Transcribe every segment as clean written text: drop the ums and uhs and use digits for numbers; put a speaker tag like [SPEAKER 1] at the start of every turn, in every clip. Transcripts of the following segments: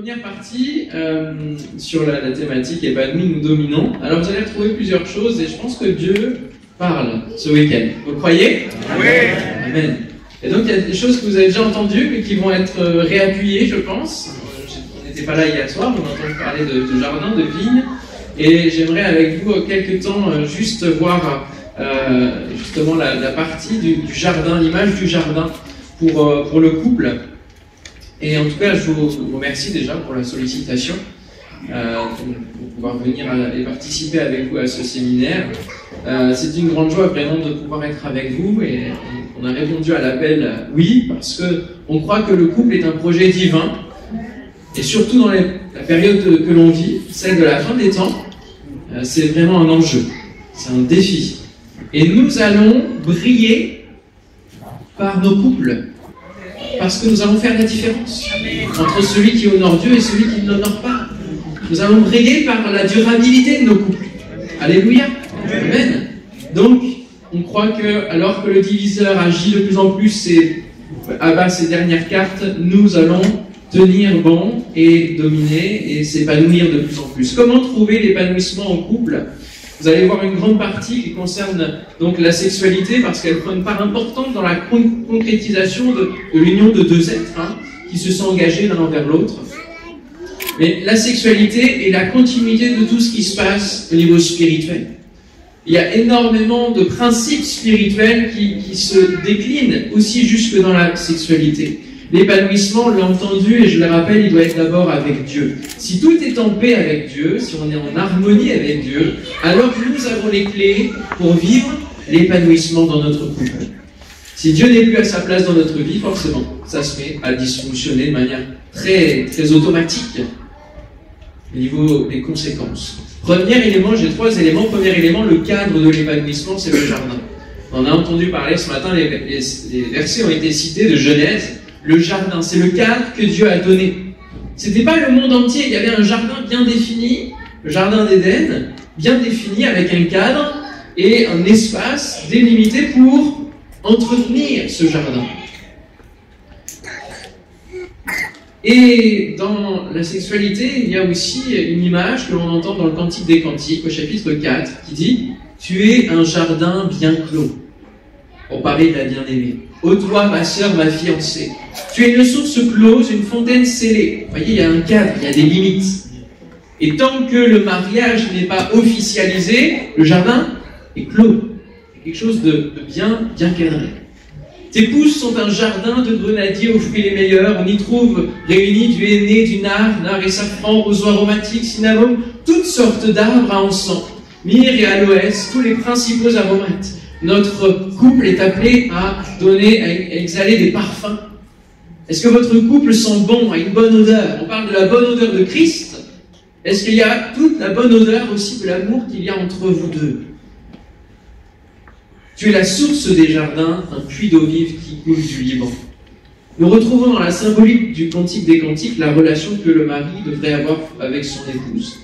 [SPEAKER 1] première partie sur la thématique épanoui, nous dominons. Alors vous allez retrouver plusieurs choses et je pense que Dieu parle ce week-end. Vous croyez?
[SPEAKER 2] Oui.
[SPEAKER 1] Amen. Et donc il y a des choses que vous avez déjà entendues mais qui vont être réappuyées, je pense. On n'était pas là hier soir, on a entendu parler de jardin, de vigne. Et j'aimerais avec vous quelques temps juste voir justement la partie du jardin, l'image du jardin pour le couple. Et en tout cas, je vous remercie déjà pour la sollicitation, pour pouvoir venir et participer avec vous à ce séminaire. C'est une grande joie vraiment de pouvoir être avec vous et on a répondu à l'appel oui, parce qu'on croit que le couple est un projet divin et surtout dans la période que l'on vit, celle de la fin des temps, c'est vraiment un enjeu, c'est un défi. Et nous allons briller par nos couples. Parce que nous allons faire la différence entre celui qui honore Dieu et celui qui ne l'honore pas. Nous allons briller par la durabilité de nos couples. Alléluia. Amen. Donc, on croit que, alors que le diviseur agit de plus en plus et abat ses dernières cartes, nous allons tenir bon et dominer et s'épanouir de plus en plus. Comment trouver l'épanouissement en couple ? Vous allez voir une grande partie qui concerne donc la sexualité parce qu'elle prend une part importante dans la concrétisation de l'union de deux êtres qui se sont engagés l'un envers l'autre. Mais la sexualité est la continuité de tout ce qui se passe au niveau spirituel. Il y a énormément de principes spirituels qui se déclinent aussi jusque dans la sexualité. L'épanouissement, on l'a entendu, et je le rappelle, il doit être d'abord avec Dieu. Si tout est en paix avec Dieu, si on est en harmonie avec Dieu, alors nous avons les clés pour vivre l'épanouissement dans notre couple. Si Dieu n'est plus à sa place dans notre vie, forcément, ça se met à dysfonctionner de manière très, très automatique au niveau des conséquences. Premier élément, j'ai 3 éléments. Premier élément, le cadre de l'épanouissement, c'est le jardin. On a entendu parler ce matin, les versets ont été cités de Genèse. Le jardin, c'est le cadre que Dieu a donné. C'était pas le monde entier, il y avait un jardin bien défini, le jardin d'Éden, bien défini avec un cadre et un espace délimité pour entretenir ce jardin. Et dans la sexualité, il y a aussi une image que l'on entend dans le Cantique des Cantiques, au chapitre 4, qui dit « Tu es un jardin bien clos », pour parler de la bien-aimée. « Ô toi, ma sœur, ma fiancée, tu es une source close, une fontaine scellée. » Vous voyez, il y a un cadre, il y a des limites. Et tant que le mariage n'est pas officialisé, le jardin est clos. C'est quelque chose de bien cadré. Tes pousses sont un jardin de grenadiers aux fruits les meilleurs. On y trouve réunis du henné, du nard et safran, roseaux aromatiques, cinnamome, toutes sortes d'arbres à encens, myrrhe et aloès, tous les principaux aromates. Notre couple est appelé à exhaler des parfums. Est-ce que votre couple sent bon, a une bonne odeur? On parle de la bonne odeur de Christ. Est-ce qu'il y a toute la bonne odeur aussi de l'amour qu'il y a entre vous deux? Tu es la source des jardins, un puits d'eau vive qui coule du Liban. Nous retrouvons dans la symbolique du Cantique des Cantiques la relation que le mari devrait avoir avec son épouse.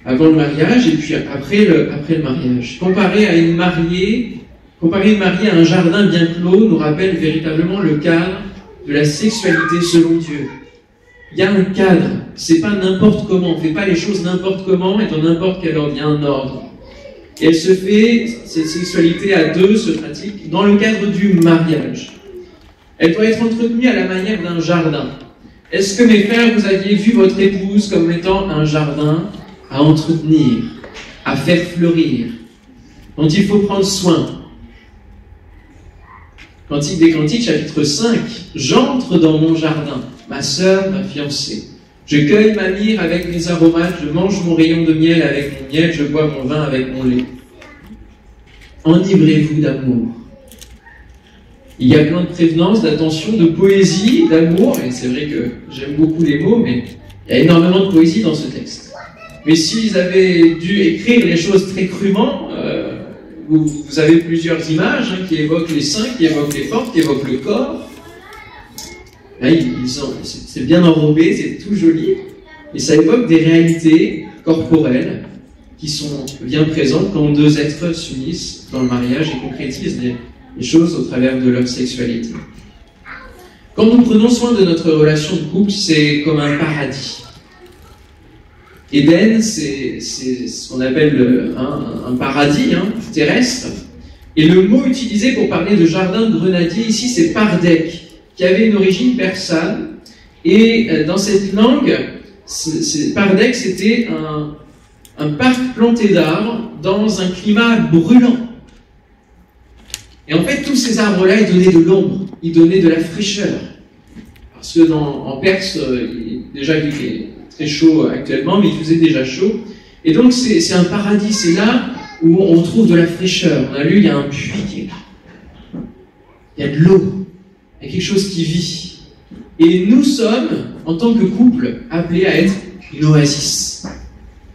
[SPEAKER 1] Avant le mariage et puis après le mariage. Comparer une mariée à un jardin bien clos nous rappelle véritablement le cadre de la sexualité selon Dieu. Il y a un cadre, c'est pas n'importe comment, on ne fait pas les choses n'importe comment et dans n'importe quel ordre, il y a un ordre. Et elle se fait, cette sexualité à deux se pratique dans le cadre du mariage. Elle doit être entretenue à la manière d'un jardin. Est-ce que mes frères, vous aviez vu votre épouse comme étant un jardin à entretenir, à faire fleurir, dont il faut prendre soin? Cantique des Cantiques, chapitre 5. J'entre dans mon jardin, ma sœur, ma fiancée. Je cueille ma myrrhe avec mes aromates, je mange mon rayon de miel avec mon miel, je bois mon vin avec mon lait. Enivrez-vous d'amour. Il y a plein de prévenances, d'attention, de poésie, d'amour, et c'est vrai que j'aime beaucoup les mots, mais il y a énormément de poésie dans ce texte. Mais s'ils avaient dû écrire les choses très crûment, vous avez plusieurs images qui évoquent les seins, qui évoquent les formes, qui évoquent le corps. Là, c'est bien enrobé, c'est tout joli, et ça évoque des réalités corporelles qui sont bien présentes quand deux êtres s'unissent dans le mariage et concrétisent les choses au travers de leur sexualité. Quand nous prenons soin de notre relation de couple, c'est comme un paradis. Éden, c'est ce qu'on appelle un paradis terrestre. Et le mot utilisé pour parler de jardin de grenadier ici, c'est pardek, qui avait une origine persane. Et dans cette langue, pardek, c'était un parc planté d'arbres dans un climat brûlant. Et en fait, tous ces arbres-là, ils donnaient de l'ombre, ils donnaient de la fraîcheur. Parce que en Perse, déjà il fait très chaud actuellement, mais il faisait déjà chaud. Et donc c'est un paradis, c'est là où on trouve de la fraîcheur. On a lu, il y a un puits qui est là. Il y a de l'eau, il y a quelque chose qui vit. Et nous sommes, en tant que couple, appelés à être une oasis,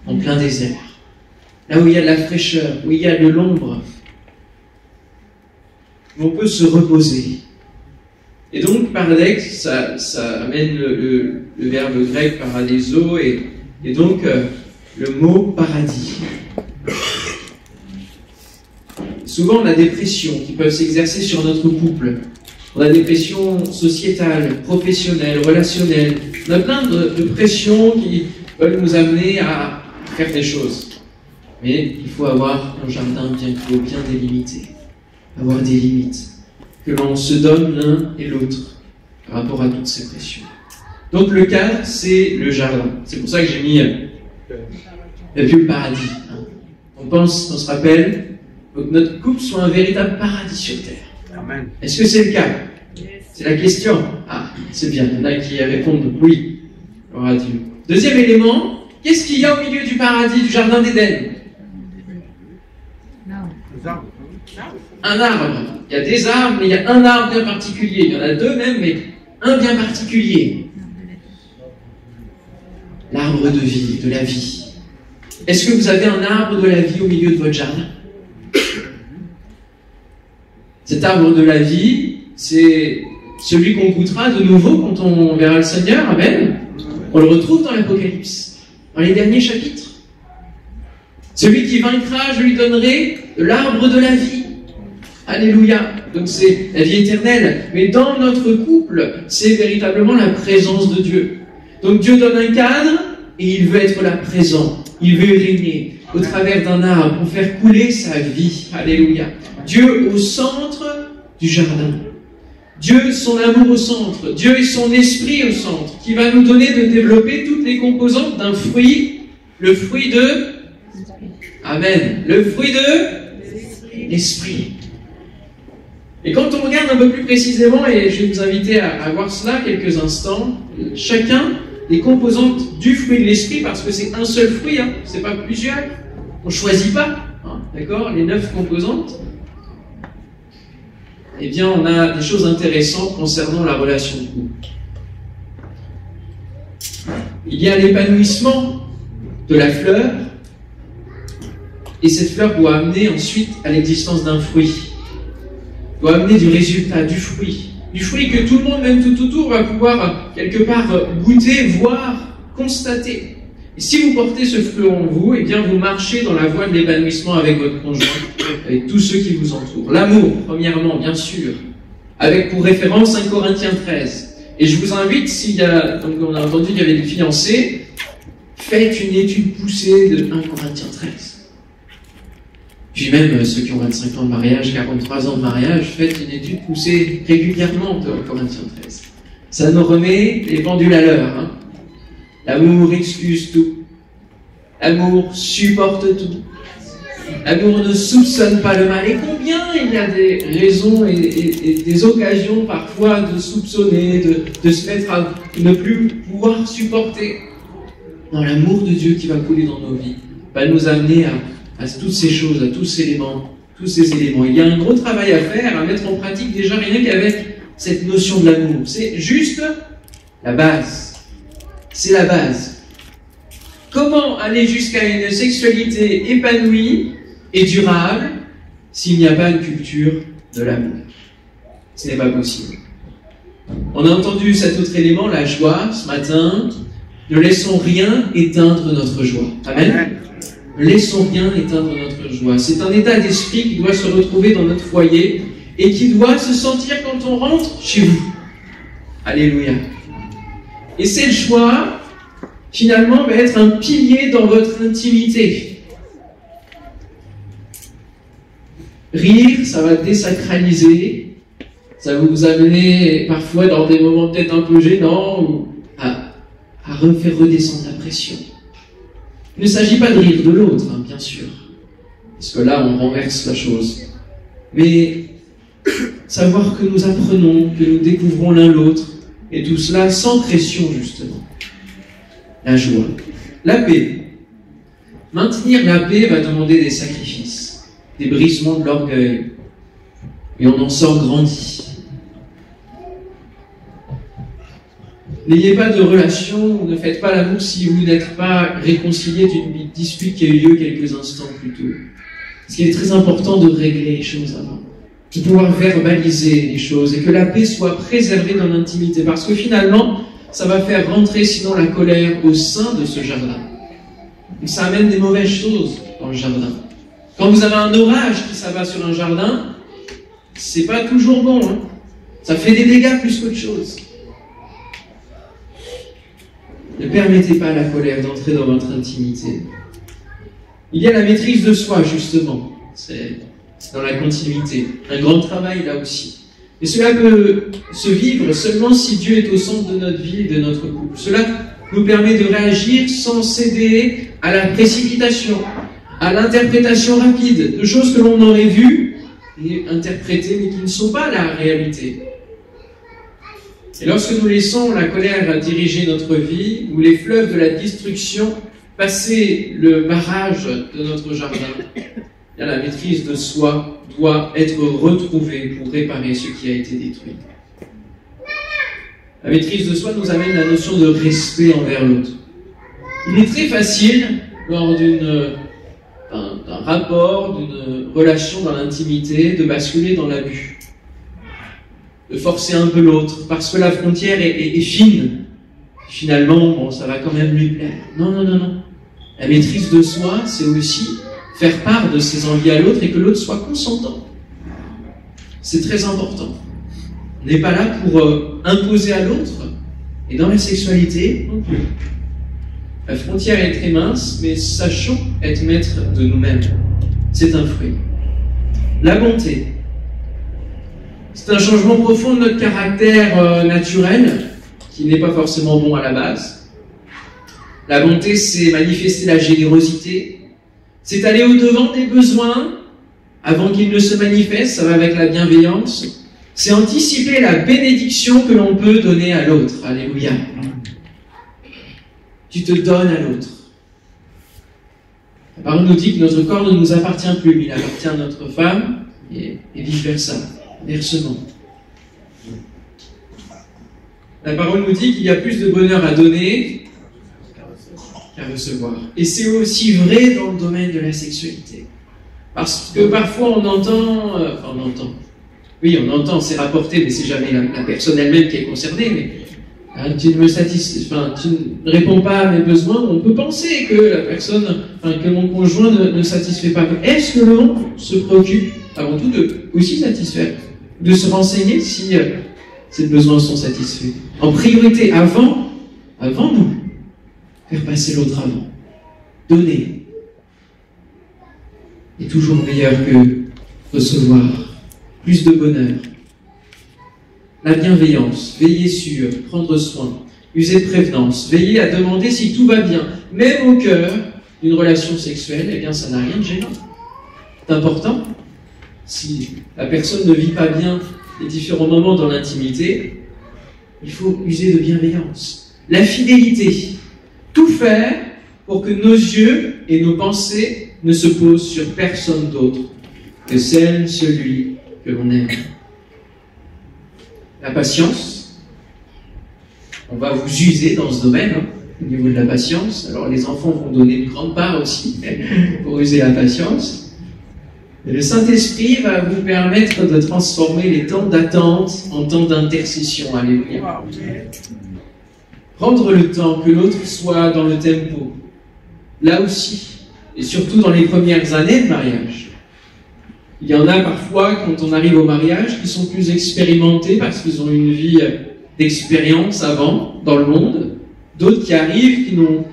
[SPEAKER 1] en plein désert. Là où il y a de la fraîcheur, où il y a de l'ombre, où on peut se reposer. Et donc, paradek, ça amène le verbe grec paradeiso, et donc le mot paradis. Souvent, on a des pressions qui peuvent s'exercer sur notre couple. On a des pressions sociétales, professionnelles, relationnelles. On a plein de pressions qui veulent nous amener à faire des choses. Mais il faut avoir un jardin bien clos, bien délimité. Avoir des limites. Que l'on se donne l'un et l'autre par rapport à toutes ces pressions. Donc le cadre, c'est le jardin. C'est pour ça que j'ai mis le paradis. On se rappelle que notre couple soit un véritable paradis sur terre.
[SPEAKER 2] Amen.
[SPEAKER 1] Est-ce que c'est le cas? C'est la question. Ah, c'est bien. Il y en a qui répondent oui. Gloire à Dieu. Deuxième élément, qu'est-ce qu'il y a au milieu du paradis, du jardin d'Éden? Un arbre. Il y a des arbres, mais il y a un arbre bien particulier. Il y en a deux même, mais un bien particulier. L'arbre de vie, de la vie. Est-ce que vous avez un arbre de la vie au milieu de votre jardin? Cet arbre de la vie, c'est celui qu'on goûtera de nouveau quand on verra le Seigneur. Amen. On le retrouve dans l'Apocalypse, dans les derniers chapitres. Celui qui vaincra, je lui donnerai de l'arbre de la vie. Alléluia. Donc c'est la vie éternelle. Mais dans notre couple, c'est véritablement la présence de Dieu. Donc Dieu donne un cadre et il veut être là présent. Il veut régner au travers d'un arbre pour faire couler sa vie. Alléluia. Dieu au centre du jardin. Dieu, son amour au centre. Dieu et son esprit au centre, qui va nous donner de développer toutes les composantes d'un fruit, le fruit de... Amen. Le fruit de l'esprit. Et quand on regarde un peu plus précisément, et je vais vous inviter à voir cela quelques instants, chacun des composantes du fruit de l'esprit, parce que c'est un seul fruit, c'est pas plusieurs, on ne choisit pas, d'accord, les 9 composantes, eh bien on a des choses intéressantes concernant la relation de couple. Il y a l'épanouissement de la fleur, et cette fleur doit amener ensuite à l'existence d'un fruit, doit amener du résultat, du fruit que tout le monde, même tout autour, va pouvoir quelque part goûter, voir, constater. Et si vous portez ce fruit en vous, eh bien vous marchez dans la voie de l'épanouissement avec votre conjoint, avec tous ceux qui vous entourent. L'amour, premièrement, bien sûr, avec pour référence 1 Corinthiens 13. Et je vous invite, s'il y a, donc on a entendu qu'il y avait des fiancés, faites une étude poussée de 1 Corinthiens 13. Puis même ceux qui ont 25 ans de mariage, 43 ans de mariage, faites une étude poussée régulièrement de 1 Corinthiens 13. Ça nous remet les pendules à l'heure. L'amour excuse tout. L'amour supporte tout. L'amour ne soupçonne pas le mal. Et combien il y a des raisons et des occasions parfois de soupçonner, de se mettre à ne plus pouvoir supporter. Non, l'amour de Dieu qui va couler dans nos vies va nous amener à toutes ces choses, à tous ces éléments. Il y a un gros travail à faire, à mettre en pratique déjà rien qu'avec cette notion de l'amour. C'est juste la base. C'est la base. Comment aller jusqu'à une sexualité épanouie et durable s'il n'y a pas une culture de l'amour? Ce n'est pas possible. On a entendu cet autre élément, la joie, ce matin. Ne laissons rien éteindre notre joie. Amen. Ne laissons rien éteindre notre joie. C'est un état d'esprit qui doit se retrouver dans notre foyer et qui doit se sentir quand on rentre chez vous. Alléluia. Et c'est le choix, finalement, va être un pilier dans votre intimité. Rire, ça va désacraliser, ça va vous amener parfois dans des moments peut-être un peu gênants à refaire redescendre la pression. Il ne s'agit pas de rire de l'autre, hein, bien sûr, parce que là on renverse la chose. Mais savoir que nous apprenons, que nous découvrons l'un l'autre, et tout cela sans pression justement. La joie, la paix. Maintenir la paix va demander des sacrifices, des brisements de l'orgueil, et on en sort grandi. N'ayez pas de relation, ne faites pas l'amour si vous n'êtes pas réconcilié d'une dispute qui a eu lieu quelques instants plus tôt. Parce qu'il est très important de régler les choses avant, de pouvoir verbaliser les choses et que la paix soit préservée dans l'intimité. Parce que finalement, ça va faire rentrer sinon la colère au sein de ce jardin. Donc ça amène des mauvaises choses dans le jardin. Quand vous avez un orage qui s'abat sur un jardin, c'est pas toujours bon, hein. Ça fait des dégâts plus qu'autre chose. Ne permettez pas à la colère d'entrer dans votre intimité. Il y a la maîtrise de soi, justement. C'est dans la continuité. Un grand travail là aussi. Et cela peut se vivre seulement si Dieu est au centre de notre vie et de notre couple. Cela nous permet de réagir sans céder à la précipitation, à l'interprétation rapide de choses que l'on aurait vues et interprétées mais qui ne sont pas la réalité. Et lorsque nous laissons la colère diriger notre vie, ou les fleuves de la destruction passer le barrage de notre jardin, la maîtrise de soi doit être retrouvée pour réparer ce qui a été détruit. La maîtrise de soi nous amène la notion de respect envers l'autre. Il est très facile, lors d'un rapport, d'une relation dans l'intimité, de basculer dans l'abus, de forcer un peu l'autre, parce que la frontière est fine. Finalement, bon, ça va quand même lui plaire. Non, non, non, non. La maîtrise de soi, c'est aussi faire part de ses envies à l'autre et que l'autre soit consentant. C'est très important. On n'est pas là pour imposer à l'autre, et dans la sexualité non plus. La frontière est très mince, mais sachons être maîtres de nous-mêmes. C'est un fruit. La bonté. C'est un changement profond de notre caractère naturel, qui n'est pas forcément bon à la base. La bonté, c'est manifester la générosité, c'est aller au-devant des besoins avant qu'ils ne se manifestent, ça va avec la bienveillance. C'est anticiper la bénédiction que l'on peut donner à l'autre. Alléluia. Tu te donnes à l'autre. La parole nous dit que notre corps ne nous appartient plus, mais il appartient à notre femme, et vice-versa. Versement. La parole nous dit qu'il y a plus de bonheur à donner qu'à recevoir. Et c'est aussi vrai dans le domaine de la sexualité. Parce que parfois on entend, oui on entend, c'est rapporté, mais c'est jamais la personne elle-même qui est concernée, mais tu ne réponds pas à mes besoins, on peut penser que la personne, que mon conjoint ne satisfait pas. Est-ce que l'on se préoccupe avant tout de aussi satisfaire, de se renseigner si ces besoins sont satisfaits? En priorité, avant nous, faire passer l'autre avant. Donner est toujours meilleur que recevoir. Plus de bonheur. La bienveillance, veiller sur, prendre soin, user de prévenance, veiller à demander si tout va bien, même au cœur d'une relation sexuelle, eh bien ça n'a rien de gênant. C'est important. Si la personne ne vit pas bien les différents moments dans l'intimité, il faut user de bienveillance. La fidélité. Tout faire pour que nos yeux et nos pensées ne se posent sur personne d'autre que celui que l'on aime. La patience. On va vous user dans ce domaine, au niveau de la patience. Alors les enfants vont donner une grande part aussi pour user la patience. Et le Saint-Esprit va vous permettre de transformer les temps d'attente en temps d'intercession. Alléluia. Prendre le temps que l'autre soit dans le tempo. Là aussi, et surtout dans les premières années de mariage. Il y en a parfois, quand on arrive au mariage, qui sont plus expérimentés parce qu'ils ont une vie d'expérience avant dans le monde, d'autres qui arrivent, qui n'ont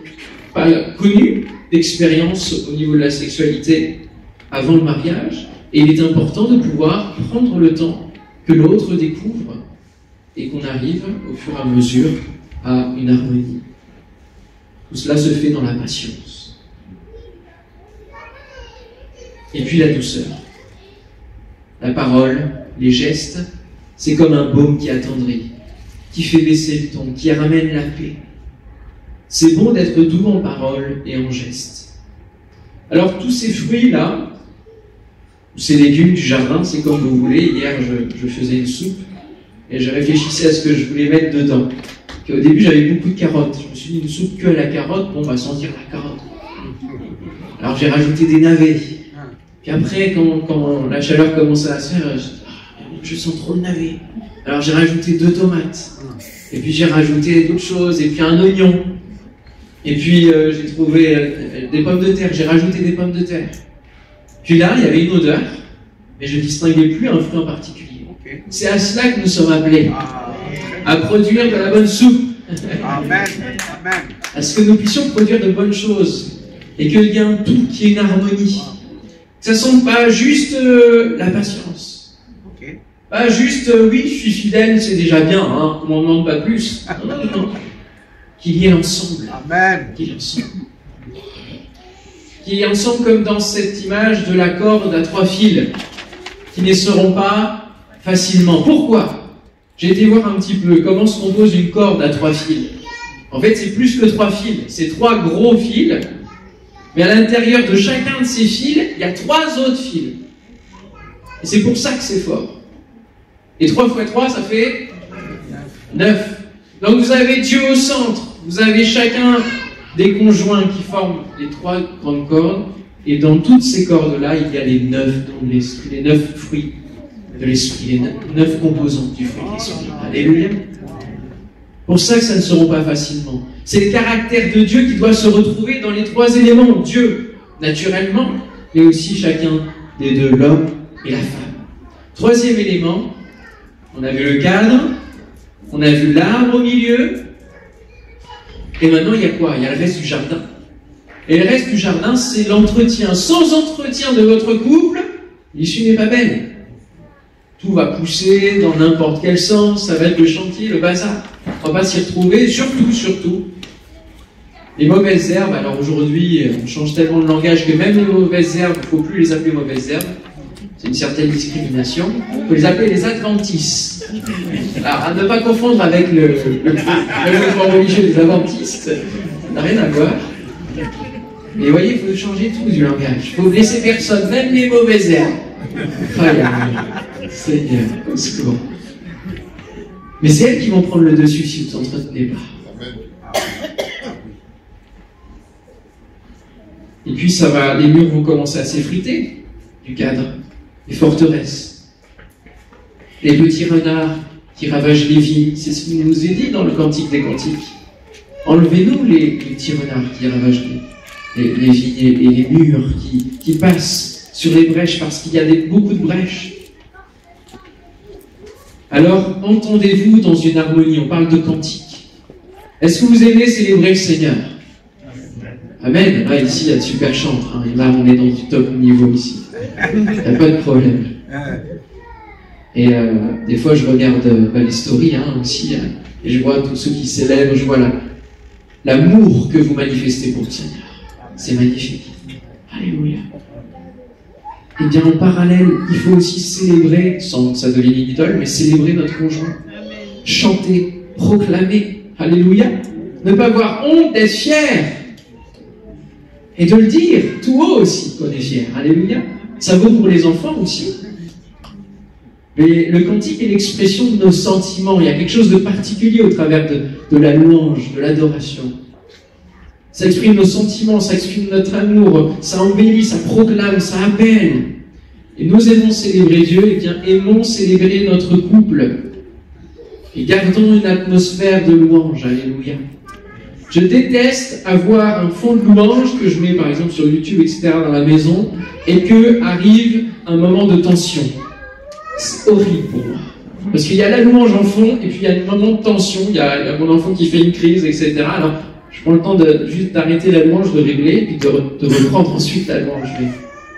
[SPEAKER 1] pas connu d'expérience au niveau de la sexualité avant le mariage. Et il est important de pouvoir prendre le temps que l'autre découvre et qu'on arrive au fur et à mesure à une harmonie. Tout cela se fait dans la patience. Et puis la douceur. La parole, les gestes, c'est comme un baume qui attendrit, qui fait baisser le ton, qui ramène la paix. C'est bon d'être doux en parole et en gestes. Alors tous ces fruits-là, ces légumes du jardin, c'est comme vous voulez. Hier, je faisais une soupe et je réfléchissais à ce que je voulais mettre dedans. Et au début, j'avais beaucoup de carottes. Je me suis dit, une soupe que à la carotte, bon, on va sentir la carotte. Alors j'ai rajouté des navets. Puis après, quand la chaleur commençait à se faire, je sens trop de navets. Alors j'ai rajouté 2 tomates. Et puis j'ai rajouté d'autres choses, et puis un oignon. Et puis j'ai trouvé des pommes de terre, j'ai rajouté des pommes de terre. Puis là, il y avait une odeur, mais je ne distinguais plus un fruit en particulier. Okay. C'est à cela que nous sommes appelés, à produire de la bonne soupe.
[SPEAKER 2] Amen. Amen.
[SPEAKER 1] À ce que nous puissions produire de bonnes choses, et qu'il y ait un tout, qu'il y ait une harmonie. Que ça ne soit pas juste la patience. Okay. Pas juste, oui, je suis fidèle, c'est déjà bien, hein, on m'en demande pas plus. Non, non, non. Qu'il y ait l'ensemble.
[SPEAKER 2] Amen.
[SPEAKER 1] Qu'il y ait l'ensemble. Qui ensemble comme dans cette image de la corde à 3 fils, qui ne seront pas facilement. Pourquoi? J'ai été voir un petit peu comment se compose une corde à 3 fils. En fait, c'est plus que 3 fils, c'est 3 gros fils, mais à l'intérieur de chacun de ces fils, il y a 3 autres fils. Et c'est pour ça que c'est fort. Et 3 x 3, ça fait 9. Donc vous avez Dieu au centre, vous avez chacun des conjoints qui forment les 3 grandes cordes, et dans toutes ces cordes-là, il y a les 9 dons de l'esprit, les 9 fruits de l'esprit, les 9 composantes du fruit de l'esprit. Alléluia. Pour ça que ça ne seront pas facilement. C'est le caractère de Dieu qui doit se retrouver dans les 3 éléments. Dieu, naturellement, mais aussi chacun des 2, l'homme et la femme. 3e élément, on a vu le cadre, on a vu l'arbre au milieu, et maintenant, il y a quoi? Il y a le reste du jardin. Et le reste du jardin, c'est l'entretien. Sans entretien de votre couple, l'issue n'est pas belle. Tout va pousser dans n'importe quel sens, ça va être le chantier, le bazar. On ne va pas s'y retrouver, surtout, les mauvaises herbes. Alors aujourd'hui, on change tellement de langage que même les mauvaises herbes, il ne faut plus les appeler mauvaises herbes. C'est une certaine discrimination. On peut les appeler les adventistes. Alors, à ne pas confondre avec le mouvement religieux des adventistes, ça n'a rien à voir. Mais vous voyez, il faut changer tout du langage. Il faut blesser personne, même les mauvaises herbes. Seigneur, au secours. Mais c'est elles qui vont prendre le dessus si vous ne vous entretenez pas. Et puis les murs vont commencer à s'effriter du cadre. Les forteresses, les petits renards qui ravagent les vignes, c'est ce qu'il nous est dit dans le Cantique des Cantiques. Enlevez-nous les petits renards qui ravagent les vignes et les murs qui passent sur les brèches parce qu'il y a beaucoup de brèches. Alors, entendez-vous dans une harmonie, on parle de cantique. Est-ce que vous aimez célébrer le Seigneur? Amen. Là, ici, il y a de super chantres. Hein. Et là, on est dans du top niveau ici. Il n'y a pas de problème. Et des fois, je regarde les stories aussi, et je vois tous ceux qui célèbrent, je vois l'amour que vous manifestez pour le Seigneur. C'est magnifique. Alléluia. Et bien, en parallèle, il faut aussi célébrer, sans que ça devienne une idole, mais célébrer notre conjoint. Chanter, proclamer. Alléluia. Ne pas avoir honte d'être fier. Et de le dire tout haut aussi qu'on est fier. Alléluia. Ça vaut pour les enfants aussi. Mais le cantique est l'expression de nos sentiments. Il y a quelque chose de particulier au travers de la louange, de l'adoration. Ça exprime nos sentiments, ça exprime notre amour, ça embellit, ça proclame, ça appelle. Et nous aimons célébrer Dieu, et bien aimons célébrer notre couple. Et gardons une atmosphère de louange. Alléluia. Je déteste avoir un fond de louange que je mets par exemple sur YouTube, etc. dans la maison, et que arrive un moment de tension. C'est horrible pour moi. Parce qu'il y a la louange en fond, et puis il y a un moment de tension, il y a mon enfant qui fait une crise, etc. Alors, je prends le temps juste d'arrêter la louange, de régler, et puis de reprendre ensuite la louange. Mais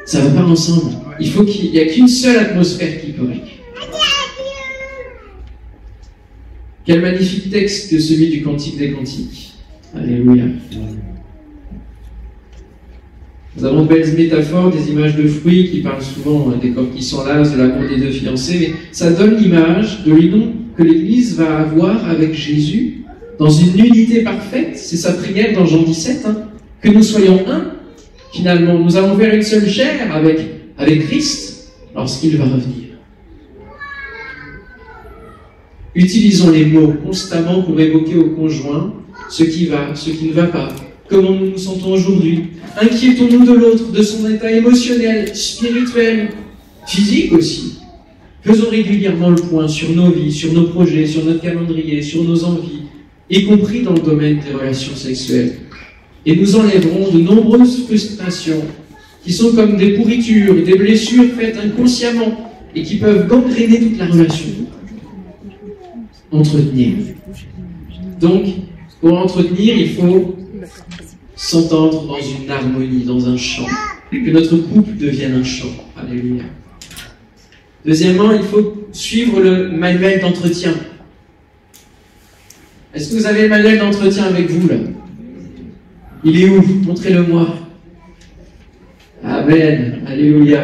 [SPEAKER 1] ça va pas ensemble. Il faut qu'il n'y ait qu'une seule atmosphère qui est correcte. Quel magnifique texte que celui du Cantique des Cantiques. Alléluia. Nous avons de belles métaphores, des images de fruits qui parlent souvent des corps qui s'enlacent, de l'amour des deux fiancés, mais ça donne l'image de l'union que l'Église va avoir avec Jésus dans une unité parfaite. C'est sa prière dans Jean 17, que nous soyons un. Finalement, nous allons vers une seule chair avec Christ lorsqu'il va revenir. Utilisons les mots constamment pour évoquer au conjoint ce qui va, ce qui ne va pas. Comment nous nous sentons aujourd'hui? Inquiétons-nous de l'autre, de son état émotionnel, spirituel, physique aussi. Faisons régulièrement le point sur nos vies, sur nos projets, sur notre calendrier, sur nos envies, y compris dans le domaine des relations sexuelles. Et nous enlèverons de nombreuses frustrations qui sont comme des pourritures et des blessures faites inconsciemment et qui peuvent gangréner toute la relation. Entretenir. Donc, pour entretenir, il faut s'entendre dans une harmonie, dans un chant. Que notre couple devienne un chant. Alléluia. Deuxièmement, il faut suivre le manuel d'entretien. Est-ce que vous avez le manuel d'entretien avec vous, là? Il est où? Montrez-le-moi. Amen. Alléluia.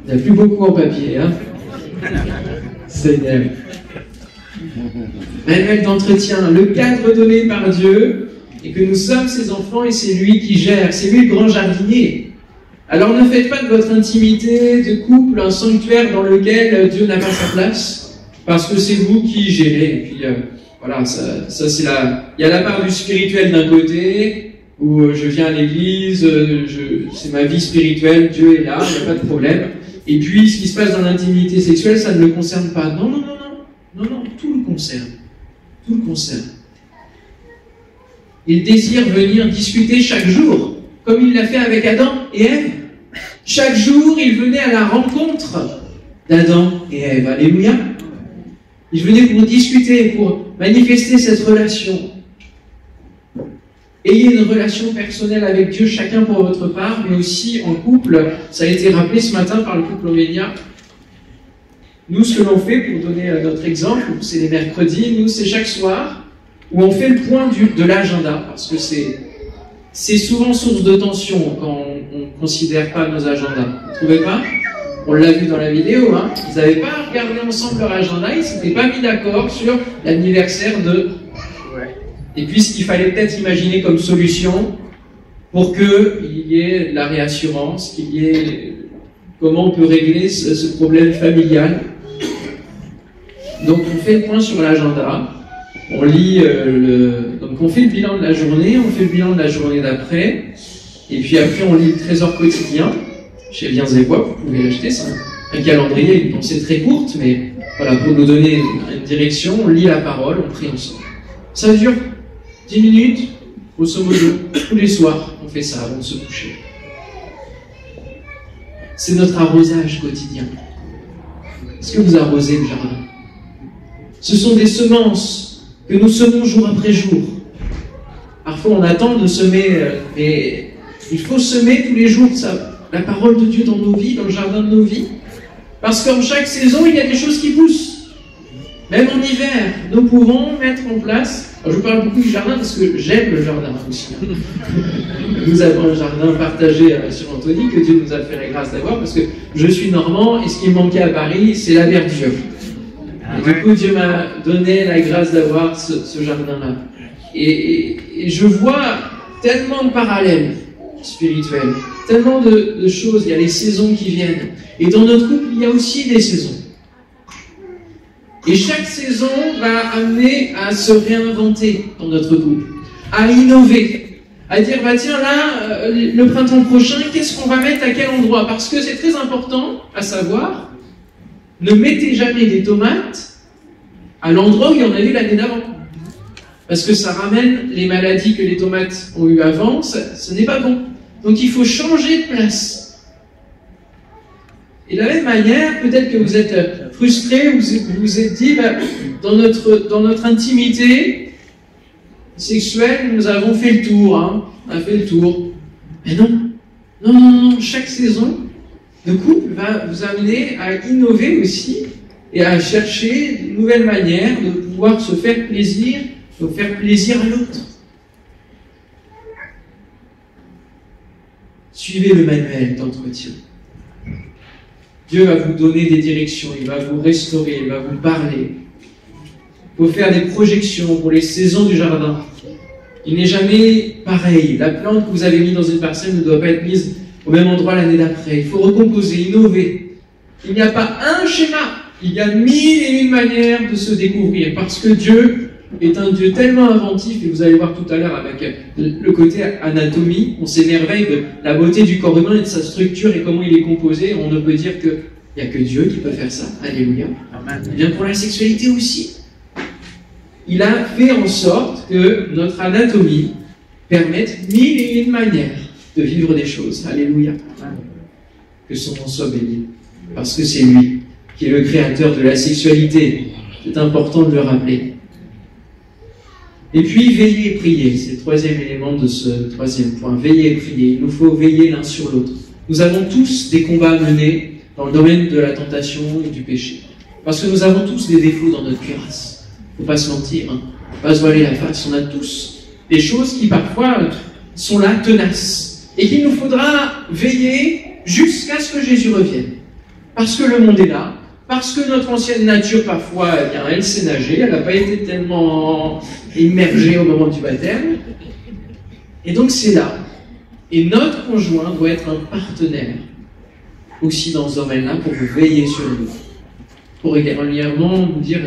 [SPEAKER 1] Il n'y a plus beaucoup en papier, hein? Seigneur. Manuel d'entretien, le cadre donné par Dieu, et que nous sommes ses enfants et c'est lui qui gère, c'est lui le grand jardinier. Alors ne faites pas de votre intimité de couple un sanctuaire dans lequel Dieu n'a pas sa place, parce que c'est vous qui gérez. Et puis voilà, ça c'est il y a la part du spirituel d'un côté, où je viens à l'église, c'est ma vie spirituelle, Dieu est là, il n'y a pas de problème. Et puis ce qui se passe dans l'intimité sexuelle, ça ne le concerne pas. Non, non, non, non, non, non, tout le concerne. Tout le concerne. Il désire venir discuter chaque jour, comme il l'a fait avec Adam et Ève. Chaque jour, il venait à la rencontre d'Adam et Ève. Alléluia. Il venait pour discuter, pour manifester cette relation. Ayez une relation personnelle avec Dieu, chacun pour votre part, mais aussi en couple. Ça a été rappelé ce matin par le couple Oménia. Nous, ce que l'on fait, pour donner notre exemple, c'est les mercredis, nous, c'est chaque soir, où on fait le point de l'agenda, parce que c'est souvent source de tension quand on ne considère pas nos agendas. Vous ne trouvez pas? On l'a vu dans la vidéo, hein. Ils n'avaient pas regardé ensemble leur agenda, ils ne s'étaient pas mis d'accord sur l'anniversaire de... Et puis ce qu'il fallait peut-être imaginer comme solution pour qu'il y ait la réassurance, qu'il y ait... Comment on peut régler ce problème familial. Donc on fait le point sur l'agenda. On lit donc on fait le bilan de la journée, on fait le bilan de la journée d'après, et puis après on lit le trésor quotidien, chez Biens et Bois, vous pouvez l'acheter, c'est un calendrier, une pensée très courte, mais voilà, pour nous donner une direction, on lit la parole, on prie ensemble. Ça dure 10 minutes, grosso modo, tous les soirs, on fait ça avant de se coucher. C'est notre arrosage quotidien. Est-ce que vous arrosez le jardin? Ce sont des semences que nous semons jour après jour. Parfois on attend de semer, mais il faut semer tous les jours la parole de Dieu dans nos vies, dans le jardin de nos vies. Parce qu'en chaque saison, il y a des choses qui poussent. Même en hiver, nous pouvons mettre en place... Alors, je parle beaucoup du jardin parce que j'aime le jardin aussi. Nous avons un jardin partagé sur Antony que Dieu nous a fait la grâce d'avoir parce que je suis normand et ce qui me manquait à Paris, c'est la verdure. Et du coup, Dieu m'a donné la grâce d'avoir ce jardin-là. Et je vois tellement de parallèles spirituels, tellement de choses. Il y a les saisons qui viennent. Et dans notre couple, il y a aussi des saisons. Et chaque saison va amener à se réinventer dans notre couple, à innover, à dire, bah tiens là, le printemps prochain, qu'est-ce qu'on va mettre à quel endroit? Parce que c'est très important à savoir, ne mettez jamais des tomates à l'endroit où il y en a eu l'année d'avant. Parce que ça ramène les maladies que les tomates ont eues avant, ce n'est pas bon. Donc il faut changer de place. Et de la même manière, peut-être que vous êtes frustré, vous vous êtes dit, dans notre intimité sexuelle, nous avons fait le tour, hein, on a fait le tour. Mais non, chaque saison de couple va vous amener à innover aussi et à chercher de nouvelles manières de pouvoir se faire plaisir, de faire plaisir à l'autre. Suivez le manuel d'entretien. Dieu va vous donner des directions, il va vous restaurer, il va vous parler. Il faut faire des projections pour les saisons du jardin. Il n'est jamais pareil. La plante que vous avez mise dans une parcelle ne doit pas être mise au même endroit l'année d'après. Il faut recomposer, innover. Il n'y a pas un schéma. Il y a 1001 manières de se découvrir. Parce que Dieu est un Dieu tellement inventif, et vous allez voir tout à l'heure avec le côté anatomie, on s'émerveille de la beauté du corps humain et de sa structure et comment il est composé. On ne peut dire qu'il n'y a que Dieu qui peut faire ça. Alléluia. Et bien pour la sexualité aussi. Il a fait en sorte que notre anatomie permette 1001 manières de vivre des choses. Alléluia. Que son nom soit béni. Parce que c'est lui qui est le créateur de la sexualité. C'est important de le rappeler. Et puis, veiller et prier. C'est le troisième élément de ce troisième point. Veiller et prier. Il nous faut veiller l'un sur l'autre. Nous avons tous des combats à mener dans le domaine de la tentation et du péché. Parce que nous avons tous des défauts dans notre cuirasse. Il ne faut pas se mentir, hein. Faut pas se voiler la face. On a tous des choses qui parfois sont là, tenaces. Et qu'il nous faudra veiller jusqu'à ce que Jésus revienne. Parce que le monde est là. Parce que notre ancienne nature, parfois, eh bien, elle sait nager. Elle n'a pas été tellement immergée au moment du baptême. Et donc c'est là. Et notre conjoint doit être un partenaire aussi dans ce domaine-là pour vous veiller sur nous. Pour régulièrement vous dire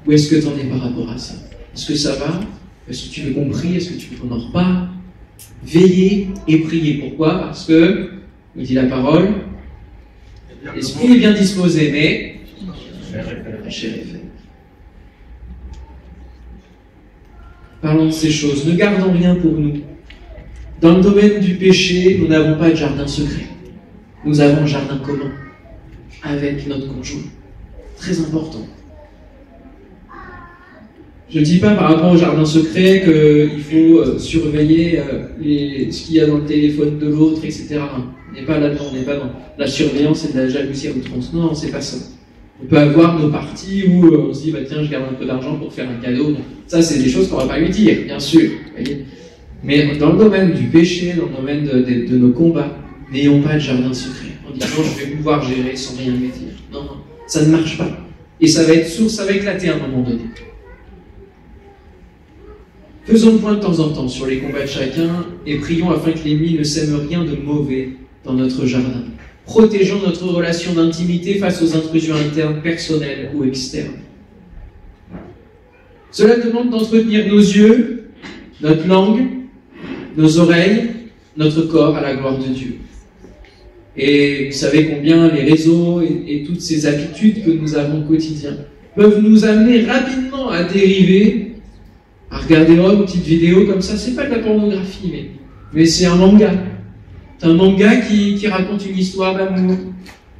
[SPEAKER 1] où est-ce que tu en es par rapport à ça. Est-ce que ça va? Est-ce que tu veux qu'on prie? Est-ce que tu veux qu'on en reparle? Veiller et prier. Pourquoi? Parce que, nous dit la parole, l'esprit est bien disposé, mais la chair est faible. Parlons de ces choses. Ne gardons rien pour nous. Dans le domaine du péché, nous n'avons pas de jardin secret. Nous avons un jardin commun avec notre conjoint. Très important. Je ne dis pas par rapport au jardin secret qu'il faut surveiller ce qu'il y a dans le téléphone de l'autre, etc. On n'est pas là-dedans, on n'est pas dans la surveillance et de la jalousie à outrance. Non, c'est pas ça. On peut avoir nos parties où on se dit, tiens, je garde un peu d'argent pour faire un cadeau. Ça, c'est des choses qu'on ne va pas lui dire, bien sûr. Voyez. Mais dans le domaine du péché, dans le domaine de nos combats, n'ayons pas de jardin secret. En disant, je vais pouvoir gérer sans rien me dire. Non, ça ne marche pas. Et ça va être source, ça va éclater à un moment donné. Faisons le point de temps en temps sur les combats de chacun et prions afin que l'ennemi ne sème rien de mauvais dans notre jardin. Protégeons notre relation d'intimité face aux intrusions internes, personnelles ou externes. Cela demande d'entretenir nos yeux, notre langue, nos oreilles, notre corps à la gloire de Dieu. Et vous savez combien les réseaux et toutes ces habitudes que nous avons au quotidien peuvent nous amener rapidement à dériver, à regarder une petite vidéo comme ça. C'est pas de la pornographie, mais c'est un manga. C'est un manga qui raconte une histoire d'amour.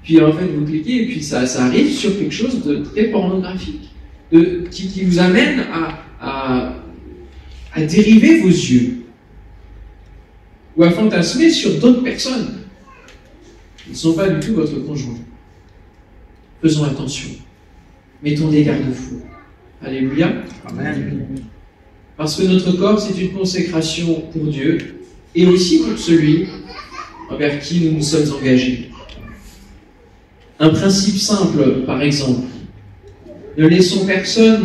[SPEAKER 1] Puis en fait, vous cliquez et puis ça arrive sur quelque chose de très pornographique, qui vous amène à dériver vos yeux ou à fantasmer sur d'autres personnes. Ils ne sont pas du tout votre conjoint. Faisons attention. Mettons des garde-fous. Alléluia. Amen. Parce que notre corps, c'est une consécration pour Dieu et aussi pour celui envers qui nous nous sommes engagés. Un principe simple, par exemple. Ne laissons personne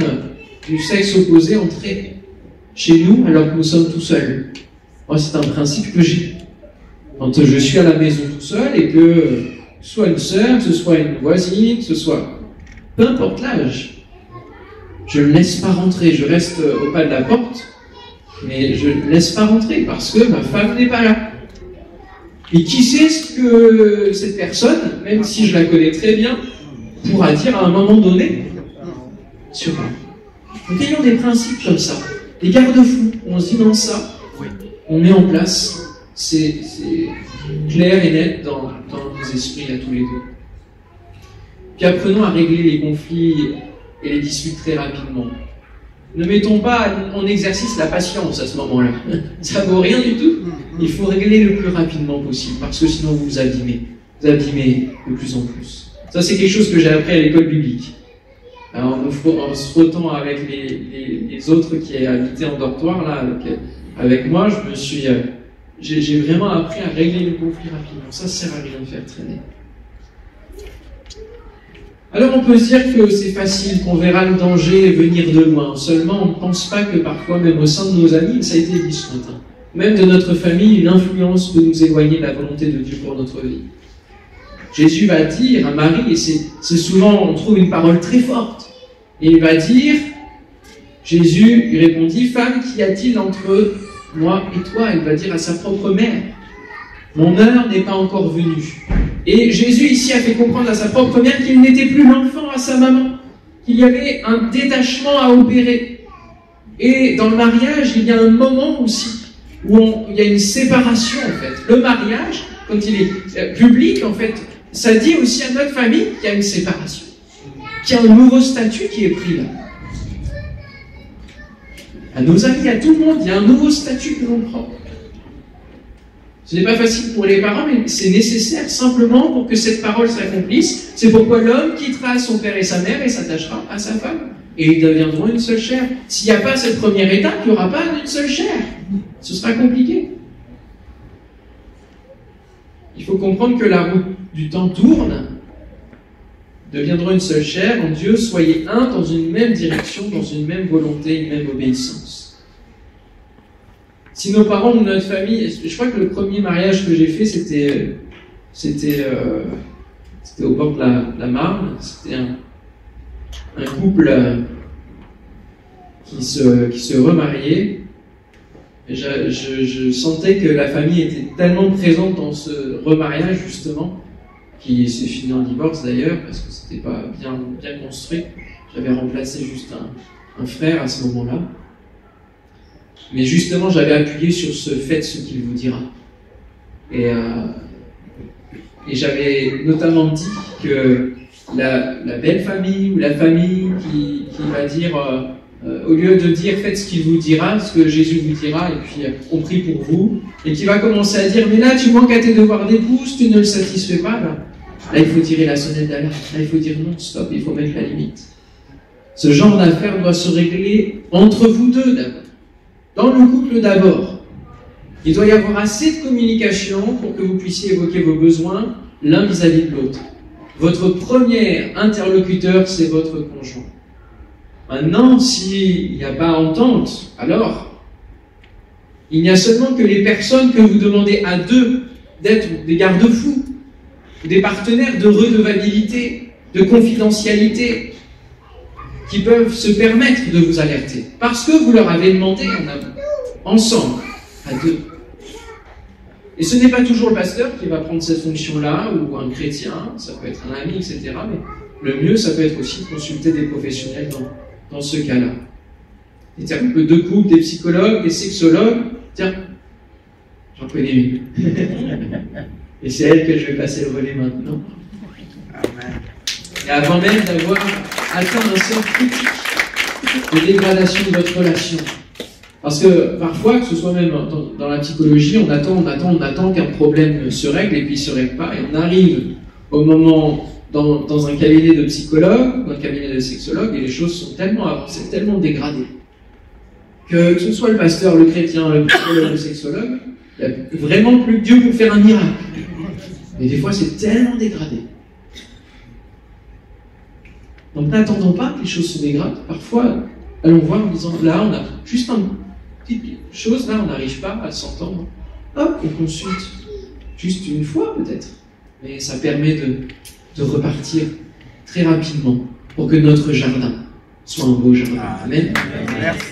[SPEAKER 1] du sexe opposé entrer chez nous alors que nous sommes tout seuls. Moi, c'est un principe que j'ai. Quand je suis à la maison tout seul et que ce soit une sœur, que ce soit une voisine, que ce soit... Peu importe l'âge. Je ne laisse pas rentrer. Je reste au pas de la porte, mais je ne laisse pas rentrer parce que ma femme n'est pas là. Et qui sait ce que cette personne, même si je la connais très bien, pourra dire à un moment donné sur moi. Donc ayons des principes comme ça, des garde-fous. On se dit non, ça, on met en place, c'est clair et net dans nos esprits à tous les deux. Puis apprenons à régler les conflits et les disputes très rapidement. Ne mettons pas en exercice la patience à ce moment-là. Ça vaut rien du tout. Il faut régler le plus rapidement possible, parce que sinon vous vous abîmez. Vous abîmez de plus en plus. Ça, c'est quelque chose que j'ai appris à l'école biblique. Alors, en se frottant avec les autres qui habitaient en dortoir, là, avec moi, j'ai vraiment appris à régler le conflit rapidement. Ça sert à rien de faire traîner. Alors on peut se dire que c'est facile, qu'on verra le danger venir de loin. Seulement, on ne pense pas que parfois, même au sein de nos amis, ça a été dit ce matin, même de notre famille, une influence peut nous éloigner de la volonté de Dieu pour notre vie. Jésus va dire à Marie, et c'est souvent, on trouve une parole très forte, et il va dire, Jésus lui répondit, « Femme, qu'y a-t-il entre moi et toi ?» Il va dire à sa propre mère, « Mon heure n'est pas encore venue. » Et Jésus ici a fait comprendre à sa propre mère qu'il n'était plus l'enfant à sa maman, qu'il y avait un détachement à opérer. Et dans le mariage, il y a un moment aussi où il y a une séparation en fait. Le mariage, quand il est public en fait, ça dit aussi à notre famille qu'il y a une séparation, qu'il y a un nouveau statut qui est pris là. À nos amis, à tout le monde, il y a un nouveau statut que l'on prend. Ce n'est pas facile pour les parents, mais c'est nécessaire simplement pour que cette parole s'accomplisse. C'est pourquoi l'homme quittera son père et sa mère et s'attachera à sa femme. Et ils deviendront une seule chair. S'il n'y a pas cette première étape, il n'y aura pas une seule chair. Ce sera compliqué. Il faut comprendre que la roue du temps tourne. Deviendront une seule chair. En Dieu, soyez un dans une même direction, dans une même volonté, une même obéissance. Si nos parents ou notre famille, je crois que le premier mariage que j'ai fait, c'était au bord de la Marne. C'était un couple qui se remariait. Et je sentais que la famille était tellement présente dans ce remariage, justement, qui s'est fini en divorce d'ailleurs, parce que c'était pas bien construit. J'avais remplacé juste un frère à ce moment-là. Mais justement, j'avais appuyé sur ce « faites ce qu'il vous dira ». Et j'avais notamment dit que la belle famille ou la famille qui va dire, au lieu de dire « faites ce qu'il vous dira », ce que Jésus vous dira, et puis on prie pour vous, et qui va commencer à dire « mais là, tu manques à tes devoirs d'épouse, tu ne le satisfais pas, là il faut tirer la sonnette d'alarme, là il faut dire non, stop, il faut mettre la limite ». Ce genre d'affaire doit se régler entre vous deux d'abord. Dans le couple d'abord, il doit y avoir assez de communication pour que vous puissiez évoquer vos besoins l'un vis-à-vis de l'autre. Votre premier interlocuteur, c'est votre conjoint. Maintenant, s'il n'y a pas entente, alors, il n'y a seulement que les personnes que vous demandez à deux d'être des garde-fous, des partenaires de redevabilité, de confidentialité, qui peuvent se permettre de vous alerter, parce que vous leur avez demandé en amont, ensemble, à deux. Et ce n'est pas toujours le pasteur qui va prendre cette fonction-là, ou un chrétien, ça peut être un ami, etc. Mais le mieux, ça peut être aussi de consulter des professionnels dans ce cas-là. Des thérapeutes de couple, des psychologues, des sexologues. Tiens, j'en connais une. Et c'est elle que je vais passer le relais maintenant. Amen. Et avant même d'avoir atteint un seuil critique de dégradation de votre relation. Parce que parfois, que ce soit même dans la psychologie, on attend qu'un problème se règle et puis il ne se règle pas. Et on arrive au moment dans un cabinet de psychologue, ou un cabinet de sexologue, et les choses sont tellement avancées, tellement dégradées, que ce soit le pasteur, le chrétien, le psychologue, le sexologue, il n'y a vraiment plus que Dieu pour faire un miracle. Mais des fois, c'est tellement dégradé. Donc n'attendons pas que les choses se dégradent. Parfois, allons voir en disant, là, on a juste une petite chose, là, on n'arrive pas à s'entendre. Hop, on consulte. Juste une fois, peut-être. Mais ça permet de repartir très rapidement pour que notre jardin soit un beau jardin. Amen. Merci.